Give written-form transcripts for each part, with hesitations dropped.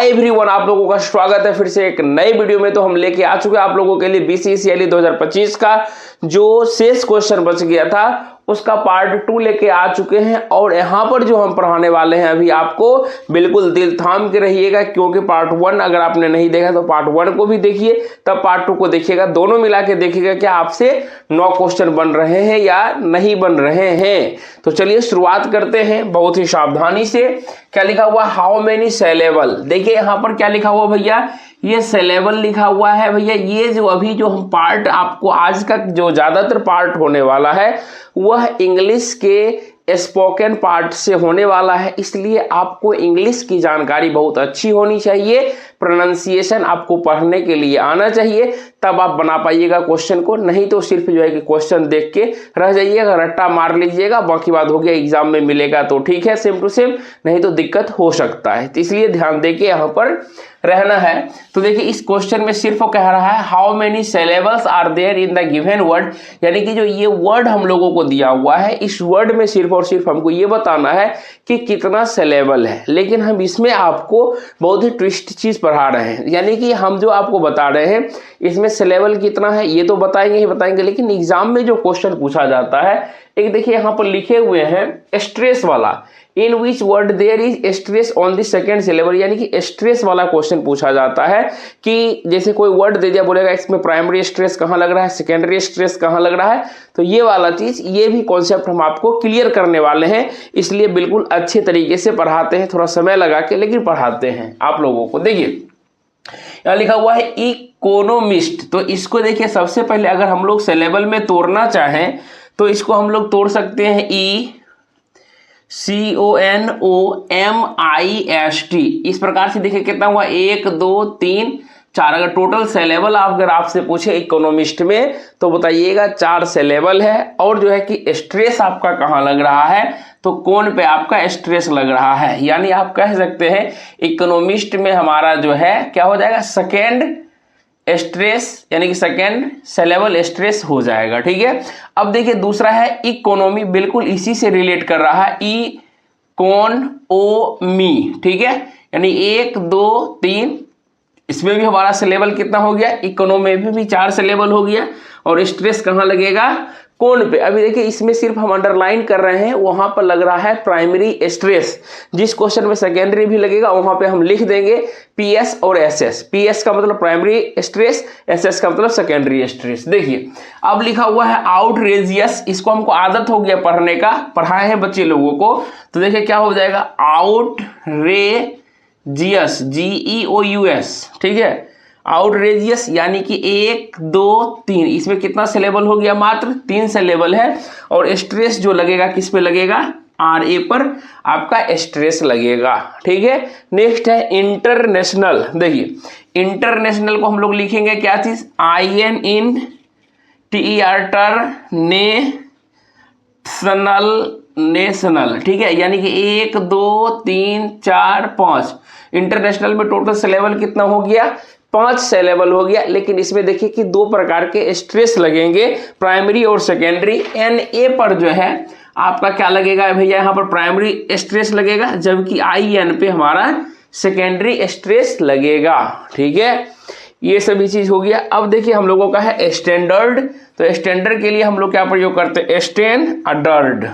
Hi everyone, आप लोगों का स्वागत है फिर से एक नए वीडियो में। तो हम लेके आ चुके हैं आप लोगों के लिए बीसीसीएल 2025 का जो शेष क्वेश्चन बच गया था उसका पार्ट 2 लेके आ चुके हैं। और यहाँ पर जो हम पढ़ाने वाले हैं अभी आपको, बिल्कुल दिल थाम के रहिएगा, क्योंकि पार्ट 1 अगर आपने नहीं देखा तो पार्ट 1 को भी देखिए, तब पार्ट 2 को देखिएगा, दोनों मिला के देखिएगा क्या आपसे 9 क्वेश्चन बन रहे हैं या नहीं बन रहे हैं। तो चलिए शुरुआत करते हैं बहुत ही सावधानी से। क्या लिखा हुआ, हाउ मेनी सिलेबल। देखिए यहाँ पर क्या लिखा हुआ भैया, ये सिलेबल लिखा हुआ है भैया। ये जो अभी जो हम पार्ट आपको आज का जो ज्यादातर पार्ट होने वाला है वह इंग्लिश के स्पोकन पार्ट से होने वाला है, इसलिए आपको इंग्लिश की जानकारी बहुत अच्छी होनी चाहिए, प्रोनाउंसिएशन आपको पढ़ने के लिए आना चाहिए, तब आप बना पाइएगा क्वेश्चन को। नहीं तो सिर्फ जो है कि क्वेश्चन देख के रह जाइएगा, रट्टा मार लीजिएगा, बाकी बात हो गया, एग्जाम में मिलेगा तो ठीक है सेम टू सेम, नहीं तो दिक्कत हो सकता है। तो इसलिए ध्यान दे के यहाँ पर रहना है। तो देखिए इस क्वेश्चन में सिर्फ वो कह रहा है how many syllables are there in the given word, यानी कि जो ये वर्ड हम लोगों को दिया हुआ है इस वर्ड में सिर्फ और सिर्फ हमको ये बताना है कि कितना सिलेबल है। लेकिन हम इसमें आपको बहुत ही ट्विस्ट चीज पढ़ा रहे हैं, यानी कि हम जो आपको बता रहे हैं इसमें सिलेबल कितना है ये तो बताएंगे ही बताएंगे, लेकिन एग्जाम में जो क्वेश्चन पूछा जाता है, एक देखिए यहाँ पर लिखे हुए हैं स्ट्रेस वाला, in which word there is stress on the second syllable, यानी कि स्ट्रेस वाला क्वेश्चन पूछा जाता है कि जैसे कोई वर्ड दे दिया, बोलेगा इसमें प्राइमरी स्ट्रेस कहाँ लग रहा है, सेकेंडरी स्ट्रेस कहाँ लग रहा है। तो ये वाला चीज, ये भी कॉन्सेप्ट हम आपको क्लियर करने वाले हैं, इसलिए बिल्कुल अच्छे तरीके से पढ़ाते हैं, थोड़ा समय लगा के लेकिन पढ़ाते हैं आप लोगों को। देखिए यहाँ लिखा हुआ है इकोनोमिस्ट, तो इसको देखिए सबसे पहले अगर हम लोग सिलेबल में तोड़ना चाहें तो इसको हम लोग तोड़ सकते हैं ECONOMIST, इस प्रकार से। देखिए कितना हुआ, 1 2 3 4, अगर टोटल सिलेबल अगर आपसे पूछे इकोनॉमिस्ट में तो बताइएगा 4 सिलेबल है। और जो है कि स्ट्रेस आपका कहाँ लग रहा है, तो कौन पे आपका स्ट्रेस लग रहा है, यानी आप कह सकते हैं इकोनॉमिस्ट में हमारा जो है क्या हो जाएगा, सेकेंड स्ट्रेस, यानी कि सेकेंड सिलेबल स्ट्रेस हो जाएगा। ठीक है, अब देखिए दूसरा है इकोनॉमी, बिल्कुल इसी से रिलेट कर रहा है, इकोनॉमी। ठीक है, यानी 1 2 3, इसमें भी हमारा सिलेबल कितना हो गया, इकोनॉमी में भी 4 सिलेबल हो गया। और स्ट्रेस कहाँ लगेगा, कौन पे। अभी देखिए इसमें सिर्फ हम अंडरलाइन कर रहे हैं, वहां पर लग रहा है प्राइमरी स्ट्रेस। जिस क्वेश्चन में सेकेंडरी भी लगेगा वहां पे हम लिख देंगे पीएस और एसएस। पीएस का मतलब प्राइमरी स्ट्रेस, एसएस का मतलब सेकेंडरी स्ट्रेस। देखिए अब लिखा हुआ है आउटरेजियस, इसको हमको आदत हो गया पढ़ने का, पढ़ाए हैं बच्चे लोगों को। तो देखिए क्या हो जाएगा, आउटरेजियस, GEOUS। ठीक है, आउटरेजियस यानी कि 1 2 3, इसमें कितना सिलेबल हो गया, मात्र 3 सिलेबल है। और स्ट्रेस जो लगेगा किस पे लगेगा, RA पर आपका स्ट्रेस लगेगा। ठीक है, नेक्स्ट है इंटरनेशनल। देखिए इंटरनेशनल को हम लोग लिखेंगे क्या चीज, नेशनल। ठीक है, यानी कि 1 2 3 4 5, इंटरनेशनल में टोटल सिलेबल कितना हो गया, 5 सिलेबल हो गया। लेकिन इसमें देखिए कि 2 प्रकार के स्ट्रेस लगेंगे, प्राइमरी और सेकेंडरी। NA पर जो है आपका क्या लगेगा भैया, यहाँ पर प्राइमरी स्ट्रेस लगेगा, जबकि IN पे हमारा सेकेंडरी स्ट्रेस लगेगा। ठीक है, ये सभी चीज हो गया। अब देखिए हम लोगों का है स्टैंडर्ड, तो स्टैंडर्ड के लिए हम लोग क्या प्रयोग करते हैं, स्टैंडर्ड,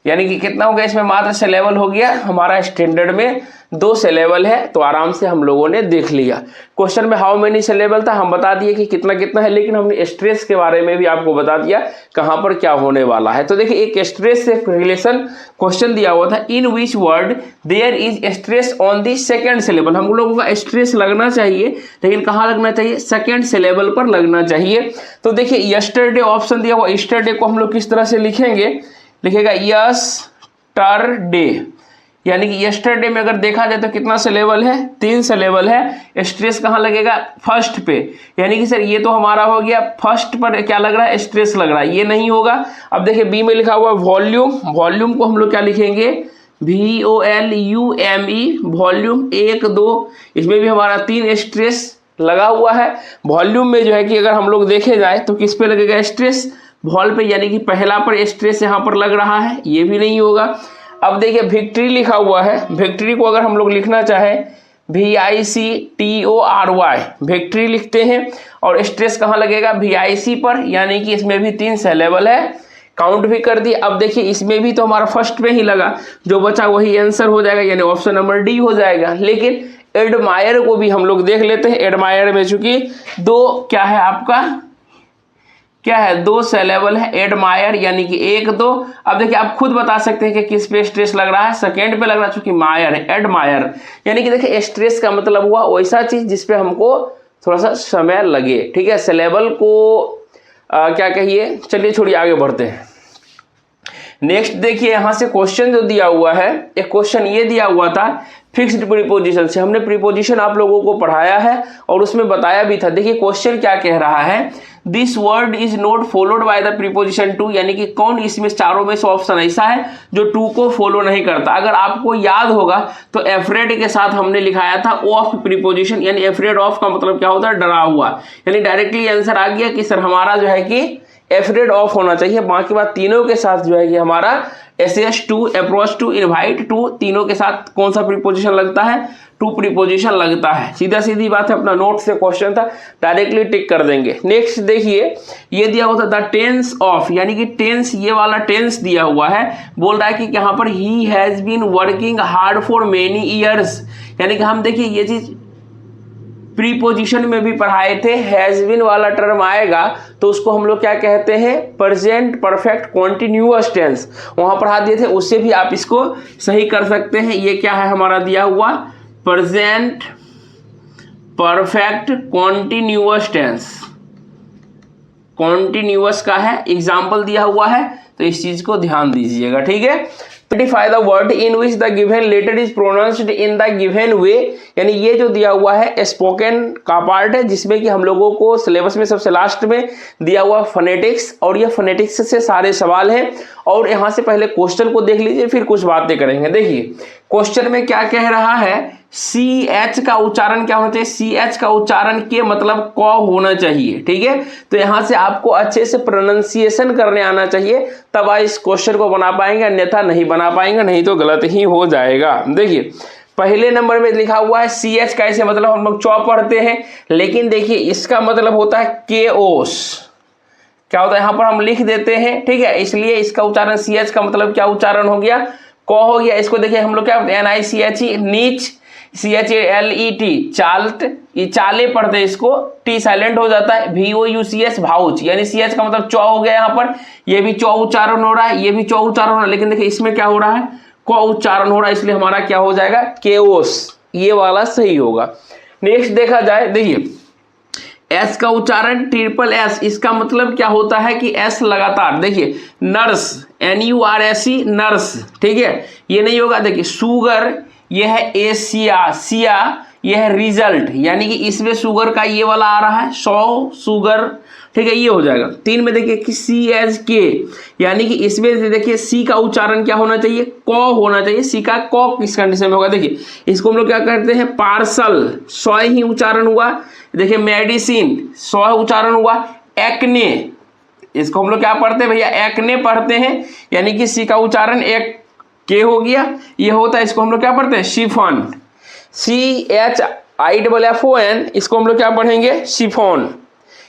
यानी कि कितना हो गया, इसमें मात्र सिलेबल हो गया हमारा, स्टैंडर्ड में 2 सिलेबल है। तो आराम से हम लोगों ने देख लिया। क्वेश्चन में हाउ मेनी सिलेबल था, हम बता दिए कि कितना कितना है, लेकिन हमने स्ट्रेस के बारे में भी आपको बता दिया कहां पर क्या होने वाला है। तो देखिए एक स्ट्रेस से रिलेशन क्वेश्चन दिया हुआ था, in which word there is stress on the second syllable. हम लोगों का स्ट्रेस लगना चाहिए, लेकिन कहाँ लगना चाहिए, सेकेंड सिलेबल पर लगना चाहिए। तो देखिए यस्टरडे ऑप्शन दिया हुआ, यस्टरडे को हम लोग किस तरह से लिखेंगे, लिखेगा यस्टरडे, यानी कि यस्टरडे में अगर देखा जाए तो कितना सिलेबल है, 3 सिलेबल है। स्ट्रेस कहाँ लगेगा, फर्स्ट पे, यानी कि सर ये तो हमारा हो गया फर्स्ट पर क्या लग रहा है, स्ट्रेस लग रहा है, ये नहीं होगा। अब देखिए बी में लिखा हुआ वॉल्यूम, वॉल्यूम को हम लोग क्या लिखेंगे, VOLUME, वॉल्यूम 1 2, इसमें भी हमारा 3 स्ट्रेस लगा हुआ है। वॉल्यूम में जो है कि अगर हम लोग देखे जाए तो किस पे लगेगा स्ट्रेस, वॉल पे, यानी कि पहला पर स्ट्रेस यहाँ पर लग रहा है, ये भी नहीं होगा। अब देखिए विक्ट्री लिखा हुआ है, विक्ट्री को अगर हम लोग लिखना चाहें VICTORY, विक्ट्री लिखते हैं। और स्ट्रेस कहाँ लगेगा? VIC पर, यानी कि इसमें भी 3 सिलेबल है, काउंट भी कर दिए। अब देखिए इसमें भी तो हमारा फर्स्ट में ही लगा, जो बचा वही आंसर हो जाएगा, यानी ऑप्शन नंबर डी हो जाएगा। लेकिन एडमायर को भी हम लोग देख लेते हैं। एडमायर में चूंकि 2 क्या है आपका, क्या है, 2 सिलेबल है एडमायर, यानी कि 1 2। अब देखिए आप खुद बता सकते हैं कि किस पे स्ट्रेस लग रहा है, सेकेंड पे लग रहा है, चूंकि मायर है, एडमायर। यानी कि देखिए स्ट्रेस का मतलब हुआ वैसा चीज जिसपे हमको थोड़ा सा समय लगे, ठीक है। सिलेबल को क्या कहिए, चलिए छोड़िए आगे बढ़ते हैं। नेक्स्ट देखिए यहां से क्वेश्चन जो दिया हुआ है, एक क्वेश्चन ये दिया हुआ था फिक्स्ड प्रीपोजिशन से। हमने प्रीपोजिशन आप लोगों को पढ़ाया है और उसमें बताया भी था। देखिए क्वेश्चन क्या कह रहा है, this word is not followed by the preposition to, यानी कि कौन इसमें चारों में से ऑप्शन ऐसा है जो टू को फॉलो नहीं करता। अगर आपको याद होगा तो एफ्रेड के साथ हमने लिखाया था ऑफ प्रीपोजिशन, यानी एफ्रेड ऑफ का मतलब क्या होता है, डरा हुआ। यानी डायरेक्टली आंसर आ गया कि सर हमारा जो है कि एफ्रेड ऑफ होना चाहिए। बाकी बात तीनों के साथ जो है कि हमारा as to, approach to, invite to, तीनों के साथ कौन सा प्रीपोजिशन लगता है, टू प्रीपोजिशन लगता है। सीधा सीधी बात है, अपना नोट से क्वेश्चन था, डायरेक्टली टिक कर देंगे। नेक्स्ट देखिए ये दिया हुआ था द टेंस ऑफ, यानी कि टेंस, ये वाला टेंस दिया हुआ है। बोल रहा है कि यहाँ पर ही has been working hard for many years, यानी कि हम देखिए ये चीज प्रीपोजिशन में भी पढ़ाए थे। हैज बीन वाला टर्म आएगा तो उसको हम लोग क्या कहते हैं, प्रेजेंट परफेक्ट कॉन्टिन्यूअस टेंस। वहां पढ़ा दिए थे, उससे भी आप इसको सही कर सकते हैं। ये क्या है हमारा दिया हुआ, present perfect continuous tense, continuous का है, एग्जाम्पल दिया हुआ है, तो इस चीज को ध्यान दीजिएगा, ठीक है। Identify the word in which the given letter is pronounced in the given way, यानी ये जो दिया हुआ है स्पोकन का पार्ट है, जिसमें कि हम लोगों को सिलेबस में सबसे लास्ट में दिया हुआ फोनेटिक्स, और ये फोनेटिक्स से सारे सवाल हैं। और यहाँ से पहले क्वेश्चन को देख लीजिए, फिर कुछ बातें करेंगे। देखिए क्वेश्चन में क्या कह रहा है, CH का उच्चारण क्या होना चाहिए, CH का उच्चारण के मतलब क होना चाहिए, ठीक है। तो यहां से आपको अच्छे से प्रोनाउंसिएशन करने आना चाहिए, तब आप इस क्वेश्चन को बना पाएंगे, अन्यथा नहीं बना पाएंगे, नहीं तो गलत ही हो जाएगा। देखिए पहले नंबर में लिखा हुआ है CH का, ऐसे मतलब हम लोग चौ पढ़ते हैं, लेकिन देखिए इसका मतलब होता है केओस। क्या होता है, यहां पर हम लिख देते हैं, ठीक है, इसलिए इसका उच्चारण CH का मतलब क्या उच्चारण हो गया, क हो गया। इसको देखिए हम लोग क्या NICHE, नीच, CHALET, चाल्ट, ये चाले पढ़ते हैं, इसको टी साइलेंट हो जाता है। VOUCH, भाउच, यानी CH का मतलब चौ हो गया। यहाँ पर ये भी चौ उच्चारण हो रहा है, ये भी चौ उच्चारण हो रहा है, लेकिन देखिए इसमें क्या हो रहा है, क उच्चारण हो रहा है, इसलिए हमारा क्या हो जाएगा, केओस, ये वाला सही होगा। नेक्स्ट देखा जाए, देखिए एस का उच्चारण ट्रिपल एस, इसका मतलब क्या होता है कि एस लगातार। देखिए नर्स, NURSE, नर्स, ठीक है, ये नहीं होगा। देखिए सुगर, ये है एशिया, सिया, ये है रिजल्ट, यानी कि इसमें शुगर का ये वाला आ रहा है, 100 शुगर, ठीक है, ये हो जाएगा। 3 में देखिए कि CHK, यानी कि इसमें देखिए सी का उच्चारण क्या होना चाहिए, क होना चाहिए। सी का क किस कंडीशन में होगा, देखिए इसको हम लोग क्या करते हैं, पार्सल, 100 ही उच्चारण हुआ। देखिए मेडिसिन, 100 उच्चारण हुआ। एक्ने, इसको हम लोग क्या पढ़ते हैं भैया, एक्ने पढ़ते हैं, यानी कि सी का उच्चारण एक के हो गया। ये होता है, इसको हम लोग क्या पढ़ते हैं, शिफॉन, CHIFFON, इसको हम लोग क्या पढ़ेंगे, शिफॉन,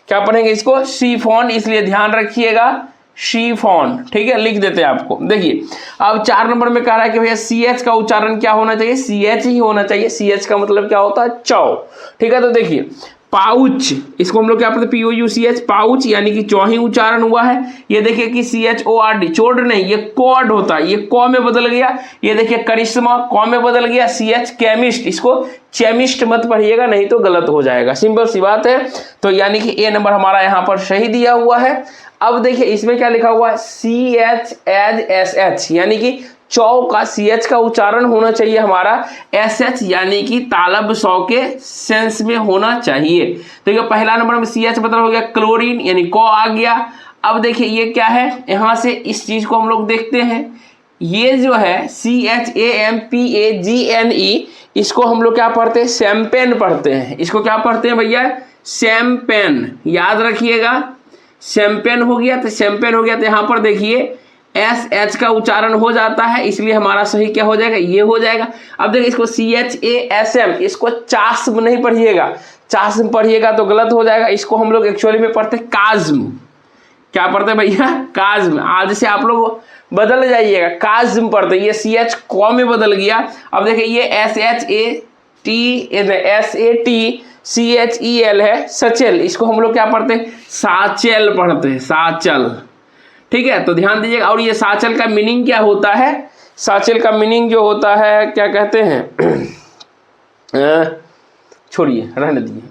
क्या पढ़ेंगे इसको, शिफॉन, इसलिए ध्यान रखिएगा शिफॉन, ठीक है, लिख देते हैं आपको। देखिए अब 4 नंबर में कह रहा है कि भैया CH का उच्चारण क्या होना चाहिए, CH ही होना चाहिए। CH का मतलब क्या होता है, चौ, ठीक है। तो देखिए पाउच, इसको हम लोग क्या पढ़ते, POUCH, पाउच, यानी कि चौही उच्चारण हुआ है। ये देखिए कि CHORD, चोड नहीं, ये कॉर्ड होता है, ये क में बदल गया। ये देखिए करिश्मा, क में बदल गया। CH केमिस्ट, इसको चेमिस्ट मत पढ़िएगा, नहीं तो गलत हो जाएगा, सिंपल सी बात है। तो यानी कि A नंबर हमारा यहाँ पर सही दिया हुआ है। अब देखिए इसमें क्या लिखा हुआ है, CH एज SH, यानी कि चौ का CH का उच्चारण होना चाहिए हमारा SH, यानी कि तालब सौ के सेंस में होना चाहिए। तो ये पहला नंबर में CH मतलब हो गया क्लोरीन, यानी को आ गया। अब देखिए ये क्या है, यहां से इस चीज को हम लोग देखते हैं, ये जो है CHAMPAGNE, इसको हम लोग क्या पढ़ते हैं, शैम्पेन पढ़ते हैं। इसको क्या पढ़ते हैं भैया, शैम्पेन, याद रखिएगा, शैम्पेन हो गया। तो शैम्पेन हो गया, तो यहाँ पर देखिए SH का उच्चारण हो जाता है, इसलिए हमारा सही क्या हो जाएगा, ये हो जाएगा। अब देखिए इसको CHASM, इसको चास्म नहीं पढ़िएगा, चास्म पढ़िएगा तो गलत हो जाएगा। इसको हम लोग एक्चुअली में पढ़ते काज्म। क्या पढ़ते हैं भैया, काज्म। आज से आप लोग बदल जाइएगा, काज्म पढ़ते, ये CH कॉ में बदल गया। अब देखिए ये SHATCHEL है, सचेल, इसको हम लोग क्या पढ़ते हैं, साचेल पढ़ते हैं, साचल। ठीक है, तो ध्यान दीजिएगा। और ये साचल का मीनिंग क्या होता है, साचल का मीनिंग जो होता है क्या कहते हैं, छोड़िए रहने दीजिए,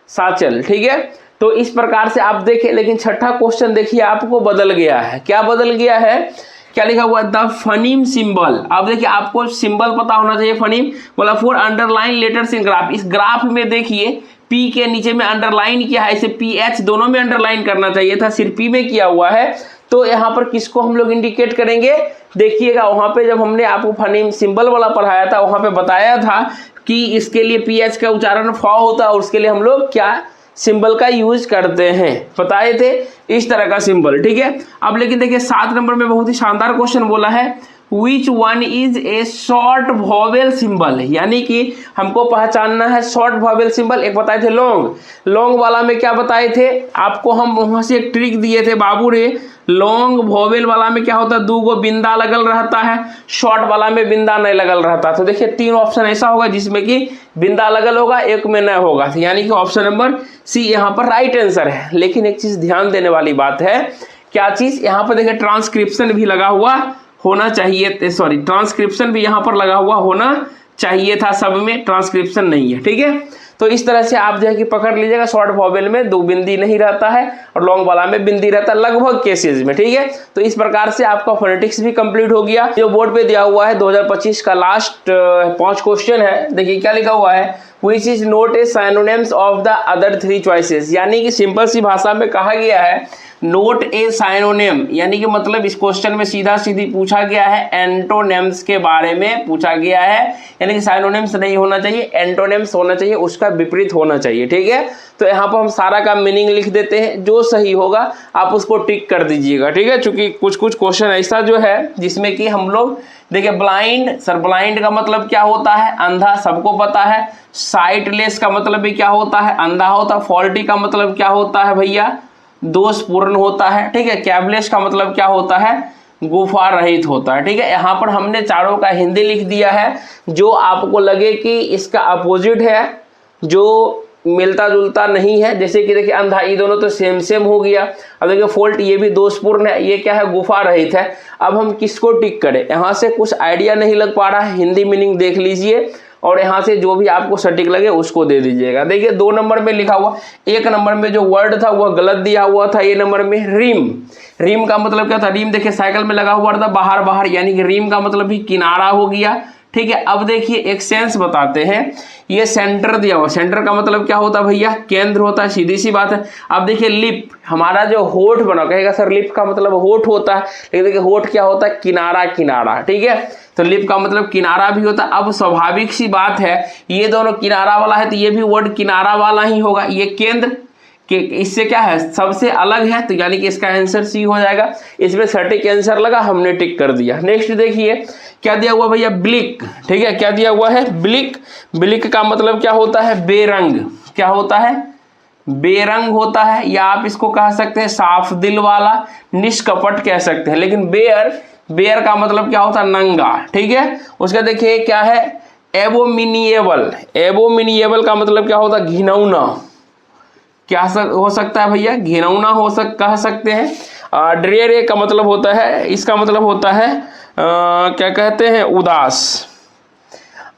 साचल। ठीक है, तो इस प्रकार से आप देखें। लेकिन छठा क्वेश्चन देखिए आपको बदल गया है, क्या बदल गया है, क्या लिखा हुआ है, द फनीम सिंबल। अब देखिए आपको सिंबल पता होना चाहिए, फनीम बोला for underline letters in graph. इस ग्राफ में देखिए P के नीचे में अंडरलाइन किया है, इसे PH दोनों में अंडरलाइन करना चाहिए था, सिर्फ P में किया हुआ है। तो यहाँ पर किसको हम लोग इंडिकेट करेंगे, देखिएगा वहां पे जब हमने आपको फनीम सिंबल वाला पढ़ाया था, वहां पे बताया था कि इसके लिए PH का उच्चारण फ होता है और उसके लिए हम लोग क्या सिंबल का यूज करते हैं, बताए थे इस तरह का सिंबल। ठीक है, अब लेकिन देखिए 7 नंबर में बहुत ही शानदार क्वेश्चन बोला है, which one is a short vowel symbol, यानी कि हमको पहचानना है शॉर्ट वॉवेल सिंबल। एक बताए थे लॉन्ग, लॉन्ग वाला में क्या बताए थे आपको, हम वहां से एक ट्रिक दिए थे बाबू रे, लॉन्ग वॉवेल वाला में क्या होता है, 2 गो बिंदा लगल रहता है, शॉर्ट वाला में बिंदा नहीं लगल रहता। तो देखिए 3 ऑप्शन ऐसा होगा जिसमें कि बिंदा लगल होगा, एक में नहीं होगा, यानी कि ऑप्शन नंबर सी यहाँ पर राइट आंसर है। लेकिन एक चीज ध्यान देने वाली बात है, क्या चीज, यहाँ पर देखिए ट्रांसक्रिप्शन भी लगा हुआ होना चाहिए, सॉरी ट्रांसक्रिप्शन भी यहाँ पर लगा हुआ होना चाहिए था, सब में ट्रांसक्रिप्शन नहीं है। ठीक है, तो इस तरह से आप जो है कि पकड़ लीजिएगा, शॉर्ट वॉवेल में 2 बिंदी नहीं रहता है और लॉन्ग वाला में बिंदी रहता है लगभग केसेस में। ठीक है, तो इस प्रकार से आपका फोनेटिक्स भी कंप्लीट हो गया। जो बोर्ड पे दिया हुआ है 2025 का लास्ट 5 क्वेश्चन है, देखिए क्या लिखा हुआ है, which is note A synonyms of the other 3 choices, यानी कि सिंपल सी भाषा में कहा गया है नोट ए साइनोनिम, यानी कि मतलब इस क्वेश्चन में सीधा सीधी पूछा गया है एंटोनिम्स के बारे में पूछा गया है, यानी कि साइनोनिम्स नहीं होना चाहिए, एंटोनिम्स होना चाहिए, उसका विपरीत होना चाहिए। ठीक है, तो यहाँ पर हम सारा का मीनिंग लिख देते हैं, जो सही होगा आप उसको टिक कर दीजिएगा। ठीक है, चूंकि कुछ कुछ क्वेश्चन ऐसा जो है जिसमें कि हम लोग देखिए ब्लाइंड, सर ब्लाइंड का मतलब क्या होता है, अंधा, सबको पता है। साइटलेस का मतलब भी क्या होता है, अंधा होता है। फॉल्टी का मतलब क्या होता है भैया, दोषपूर्ण होता है। ठीक है, कैबलेस का मतलब क्या होता है, गुफा रहित होता है। ठीक है, यहाँ पर हमने चारों का हिंदी लिख दिया है, जो आपको लगे कि इसका अपोजिट है, जो मिलता जुलता नहीं है, जैसे कि देखिए अंधा, ये दोनों तो सेम सेम हो गया। अब देखिए फोल्ट, ये भी दोषपूर्ण है, ये क्या है, गुफा रहित है। अब हम किसको टिक करें, यहाँ से कुछ आइडिया नहीं लग पा रहा है, हिंदी मीनिंग देख लीजिए और यहाँ से जो भी आपको सटीक लगे उसको दे दीजिएगा। देखिए 2 नंबर में लिखा हुआ, 1 नंबर में जो वर्ड था वह गलत दिया हुआ था, ये नंबर में रिम, रिम का मतलब क्या था, रिम देखिए साइकिल में लगा हुआ था बाहर बाहर, यानी कि रिम का मतलब भी किनारा हो गया। ठीक है, अब देखिए एक सेंस बताते हैं, ये सेंटर दिया हुआ, सेंटर का मतलब क्या होता है भैया, केंद्र होता है, सीधी सी बात है। अब देखिए लिप, हमारा जो होठ बना, कहेगा सर लिप का मतलब होठ होता है, लेकिन देखिए होठ क्या होता है, किनारा किनारा। ठीक है, तो लिप का मतलब किनारा भी होता है। अब स्वाभाविक सी बात है, ये दोनों किनारा वाला है तो ये भी वर्ड किनारा वाला ही होगा। ये केंद्र कि इससे क्या है, सबसे अलग है, तो यानी कि इसका आंसर सी हो जाएगा। इसमें सटीक आंसर लगा, हमने टिक कर दिया। नेक्स्ट देखिए क्या दिया हुआ भैया, ब्लिक। ठीक है, क्या दिया हुआ है, ब्लिक। ब्लिक का मतलब क्या होता है, बेरंग। क्या होता है, बेरंग होता है, या आप इसको कह सकते हैं साफ दिल वाला, निष्कपट कह सकते हैं। लेकिन बेयर, बेयर का मतलब क्या होता है, नंगा। ठीक है, उसका देखिए क्या है, एबोमिनिएबल। एबोमिनिएबल का मतलब क्या होता है, घिनौना। क्या हो सकता है भैया, घिनौना कह सकते हैं। ड्रेरे का मतलब होता है, इसका मतलब होता है क्या कहते हैं, उदास।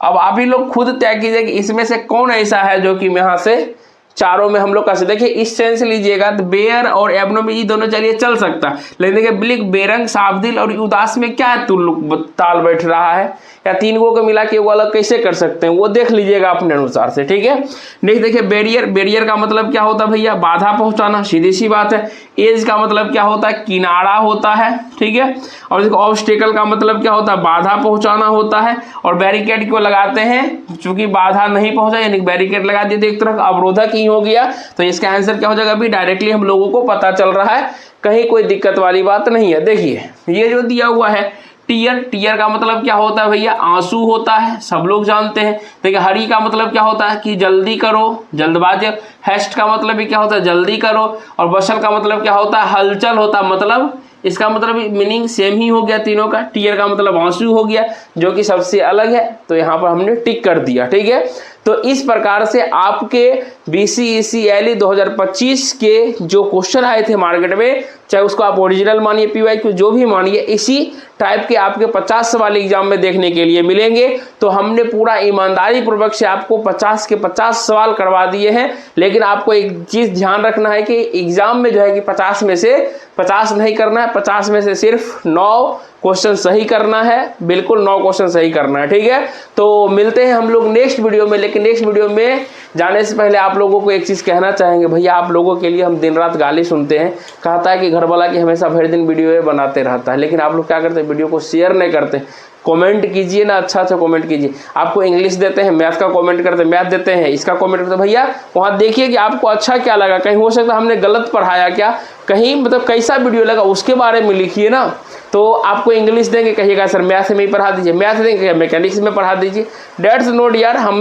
अब आप ही लोग खुद तय कीजिए कि इसमें से कौन ऐसा है जो कि यहाँ से चारों में हम लोग कैसे, देखिए इस सेंस लीजिएगा तो बेयर और एबनोमी ये दोनों चलिए चल सकता है, लेकिन देखिए ब्लिक, बेरंग, साफदिल और उदास में क्या ताल बैठ रहा है, या 3 को मिला के वो अलग कैसे कर सकते हैं, वो देख लीजिएगा अपने अनुसार से। ठीक है, नेक्स्ट देखिए बैरियर। बैरियर का मतलब क्या होता है भैया, बाधा पहुंचाना, सीधी सी बात है। एज का मतलब क्या होता है, किनारा होता है। ठीक है, और देखो ऑब्स्टेकल का मतलब क्या होता है, बाधा पहुंचाना होता है। और बैरिकेड क्यों लगाते हैं, चूंकि बाधा नहीं पहुंचा, यानी बैरिकेड लगा दिए तो एक तरह का अवरोधक ही हो गया। तो इसका आंसर क्या हो जाएगा, अभी डायरेक्टली हम लोगों को पता चल रहा है, कहीं कोई दिक्कत वाली बात नहीं है। देखिए ये जो दिया हुआ है टीयर, टीयर का मतलब क्या होता है भैया, आंसू होता है, सब लोग जानते हैं। देखिए हरी का मतलब क्या होता है कि जल्दी करो, जल्दबाजी। हेस्ट का मतलब भी क्या होता है, जल्दी करो। और बशल का मतलब क्या होता है, हलचल होता है। मतलब इसका मतलब मीनिंग सेम ही हो गया तीनों का। टीयर का मतलब आंसू हो गया, जो कि सबसे अलग है, तो यहाँ पर हमने टिक कर दिया। ठीक है, तो इस प्रकार से आपके BCECLE 2025 के जो क्वेश्चन आए थे मार्केट में, चाहे उसको आप ओरिजिनल मानिए, PYQ जो भी मानिए, इसी टाइप के आपके 50 सवाल एग्जाम में देखने के लिए मिलेंगे। तो हमने पूरा ईमानदारी पूर्वक से आपको 50 के 50 सवाल करवा दिए हैं। लेकिन आपको एक चीज ध्यान रखना है कि एग्जाम में जो है कि 50 में से 50 नहीं करना है, 50 में से सिर्फ 9 क्वेश्चन सही करना है, बिल्कुल 9 क्वेश्चन सही करना है। ठीक है, तो मिलते हैं हम लोग नेक्स्ट वीडियो में। लेकिन नेक्स्ट वीडियो में जाने से पहले आप लोगों को एक चीज़ कहना चाहेंगे, भैया आप लोगों के लिए हम दिन रात गाली सुनते हैं, कहता है कि घर वाला कि हमेशा भर दिन वीडियो बनाते रहता है, लेकिन आप लोग क्या करते हैं, वीडियो को शेयर नहीं करते। कमेंट कीजिए ना, अच्छा कमेंट कीजिए। आपको इंग्लिश देते हैं, मैथ का कमेंट करते हैं, मैथ देते हैं, इसका कमेंट करते हैं, भैया वहाँ देखिए कि आपको अच्छा क्या लगा, कहीं हो सकता है हमने गलत पढ़ाया क्या, कहीं मतलब कैसा वीडियो लगा उसके बारे में लिखिए ना। तो आपको इंग्लिश देंगे, कहिएगा सर मैथ में ही पढ़ा दीजिए, मैथ देंगे मैकेनिक्स में पढ़ा दीजिए। डेट्स नोट यार, हमें